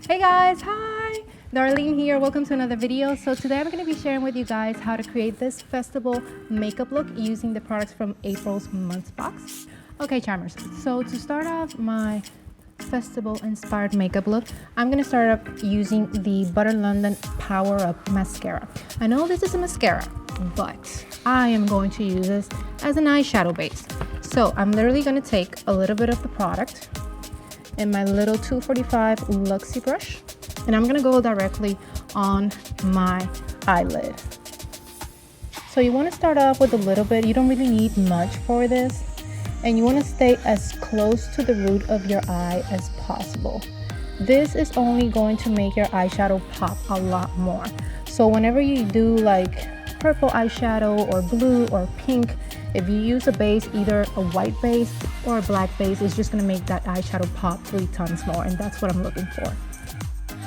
Hey guys, hi! Darlene here, welcome to another video. So today I'm going to be sharing with you guys how to create this festival makeup look using the products from April's month box. Okay charmers, so to start off my festival inspired makeup look, I'm going to start up using the Butter London Power Up Mascara. I know this is a mascara, but I am going to use this as an eyeshadow base. So I'm literally going to take a little bit of the product in my little 245 Luxie brush, and I'm gonna go directly on my eyelid. So you want to start off with a little bit. You don't really need much for this, and you want to stay as close to the root of your eye as possible. This is only going to make your eyeshadow pop a lot more. So whenever you do like purple eyeshadow or blue or pink, if you use a base, either a white base or a black base, it's just gonna make that eyeshadow pop 3 times more, and that's what I'm looking for.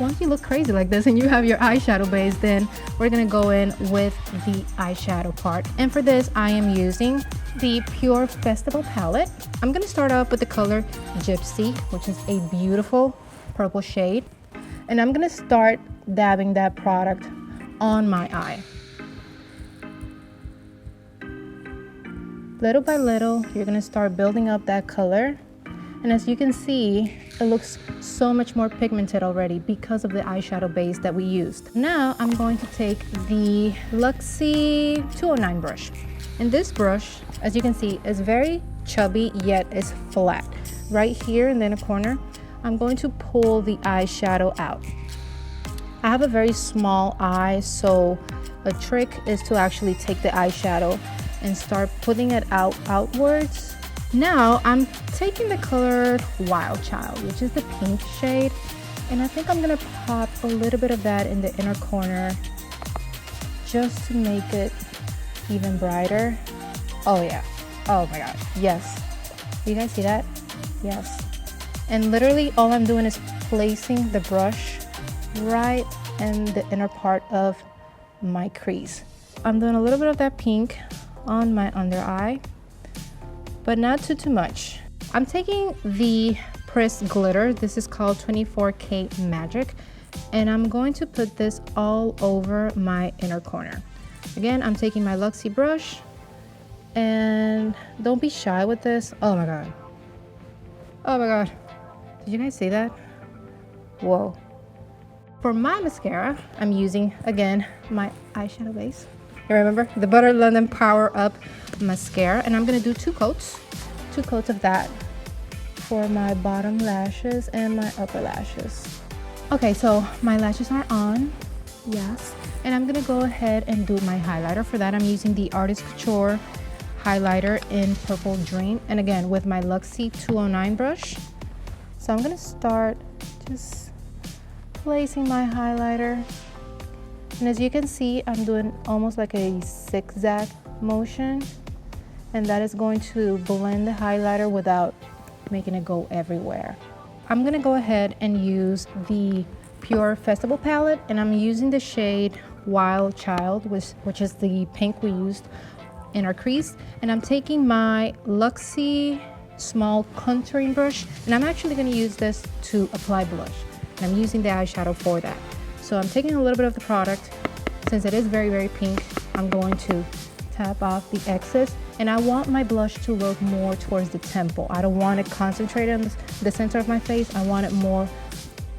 Once you look crazy like this and you have your eyeshadow base, then we're gonna go in with the eyeshadow part. And for this, I am using the PUR Festival Palette. I'm gonna start off with the color Gypsy, which is a beautiful purple shade. And I'm gonna start dabbing that product on my eye. Little by little, you're gonna start building up that color. And as you can see, it looks so much more pigmented already because of the eyeshadow base that we used. Now I'm going to take the Luxie 209 brush. And this brush, as you can see, is very chubby, yet is flat. Right here in the inner corner, I'm going to pull the eyeshadow out. I have a very small eye, so a trick is to actually take the eyeshadow and start putting it outwards. Now I'm taking the color Wild Child, which is the pink shade, and I think I'm gonna pop a little bit of that in the inner corner just to make it even brighter. Oh yeah, oh my god, yes. You guys see that? Yes. And literally all I'm doing is placing the brush right in the inner part of my crease. I'm doing a little bit of that pink on my under eye, but not too much. I'm taking the pressed glitter. This is called 24K Magic, and I'm going to put this all over my inner corner. Again, I'm taking my Luxie brush, and don't be shy with this. Oh my god, oh my god, did you guys see that? Whoa. For my mascara, I'm using again my eyeshadow base. You remember the Butter London Power Up Mascara, and I'm gonna do two coats of that for my bottom lashes and my upper lashes. Okay, so my lashes are on, yes, and I'm gonna go ahead and do my highlighter. For that, I'm using the Artist Couture highlighter in Purple Dream, and again with my Luxie 209 brush. So I'm gonna start just placing my highlighter. And as you can see, I'm doing almost like a zigzag motion, and that is going to blend the highlighter without making it go everywhere. I'm gonna go ahead and use the PUR Festival Palette, and I'm using the shade Wild Child, which is the pink we used in our crease. And I'm taking my Luxie small contouring brush, and I'm actually gonna use this to apply blush. And I'm using the eyeshadow for that. So I'm taking a little bit of the product. Since it is very pink, I'm going to tap off the excess, and I want my blush to look more towards the temple. I don't want it concentrated on the center of my face. I want it more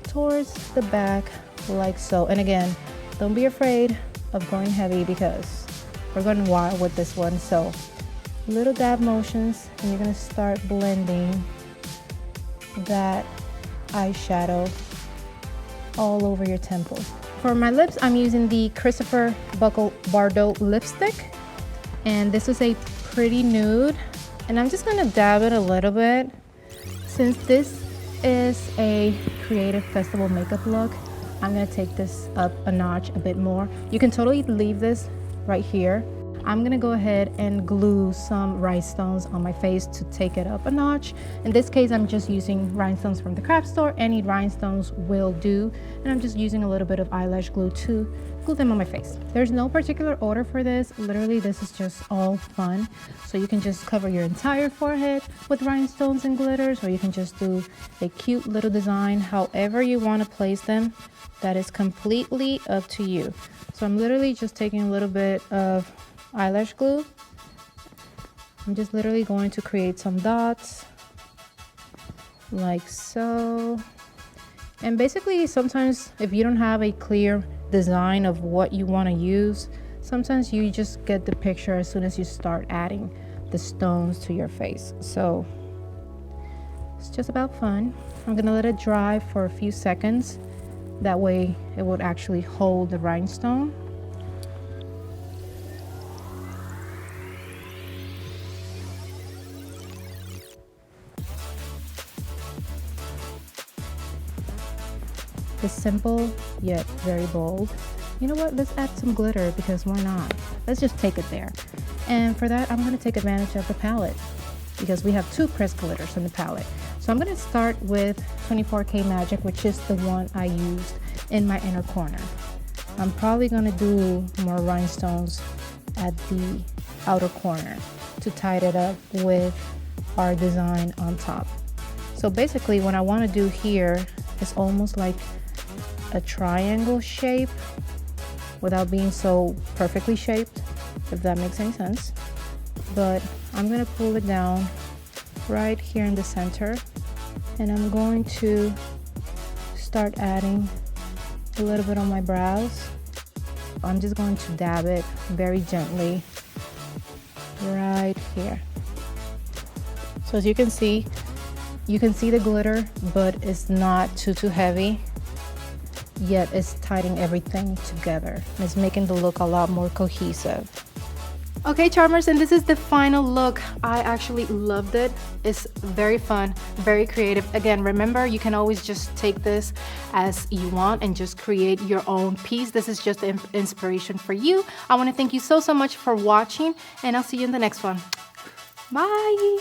towards the back, like so. And again, don't be afraid of going heavy because we're going wild with this one. So little dab motions, and you're going to start blending that eyeshadow all over your temple. For my lips, I'm using the Kristofer Bardot lipstick, and this is a pretty nude, and I'm just gonna dab it a little bit. Since this is a creative festival makeup look, I'm gonna take this up a notch a bit more. You can totally leave this right here. I'm gonna go ahead and glue some rhinestones on my face to take it up a notch. In this case, I'm just using rhinestones from the craft store. Any rhinestones will do. And I'm just using a little bit of eyelash glue to glue them on my face. There's no particular order for this. Literally, this is just all fun. So you can just cover your entire forehead with rhinestones and glitters, or you can just do a cute little design. However you want to place them, that is completely up to you. So I'm literally just taking a little bit of eyelash glue. I'm just literally going to create some dots like so. And basically, sometimes if you don't have a clear design of what you want to use, sometimes you just get the picture as soon as you start adding the stones to your face. So it's just about fun. I'm gonna let it dry for a few seconds. That way it would actually hold the rhinestone. It's simple yet very bold. You know what, let's add some glitter, because why not? Let's just take it there. And for that, I'm gonna take advantage of the palette, because we have 2 pressed glitters in the palette. So I'm gonna start with 24K Magic, which is the one I used in my inner corner. I'm probably gonna do more rhinestones at the outer corner to tie it up with our design on top. So basically what I wanna do here is almost like a triangle shape without being so perfectly shaped, if that makes any sense. But I'm gonna pull it down right here in the center, and I'm going to start adding a little bit on my brows. I'm just going to dab it very gently right here. So as you can see the glitter, but it's not too heavy, yet it's tying everything together. It's making the look a lot more cohesive. Okay, charmers, and this is the final look. I actually loved it. It's very fun, very creative. Again, remember, you can always just take this as you want and just create your own piece. This is just the inspiration for you. I want to thank you so much for watching, and I'll see you in the next one. Bye.